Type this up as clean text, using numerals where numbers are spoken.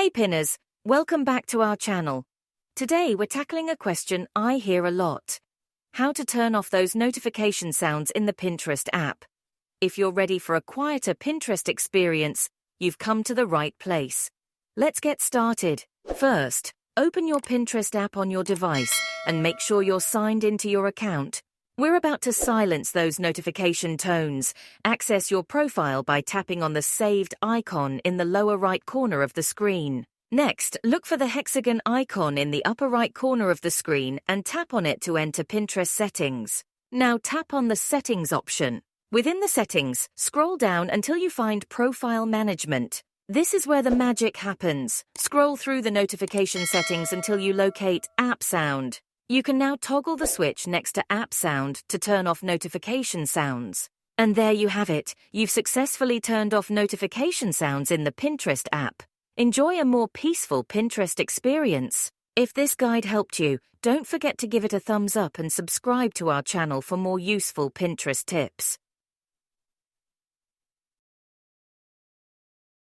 Hey Pinners, welcome back to our channel. Today we're tackling a question I hear a lot. How to turn off those notification sounds in the Pinterest app. If you're ready for a quieter Pinterest experience, you've come to the right place. Let's get started. First, open your Pinterest app on your device and make sure you're signed into your account. We're about to silence those notification tones. Access your profile by tapping on the saved icon in the lower right corner of the screen. Next, look for the hexagon icon in the upper right corner of the screen and tap on it to enter Pinterest settings. Now tap on the Settings option. Within the settings, scroll down until you find Profile Management. This is where the magic happens. Scroll through the notification settings until you locate App Sound. You can now toggle the switch next to App Sound to turn off notification sounds. And there you have it. You've successfully turned off notification sounds in the Pinterest app. Enjoy a more peaceful Pinterest experience. If this guide helped you, don't forget to give it a thumbs up and subscribe to our channel for more useful Pinterest tips.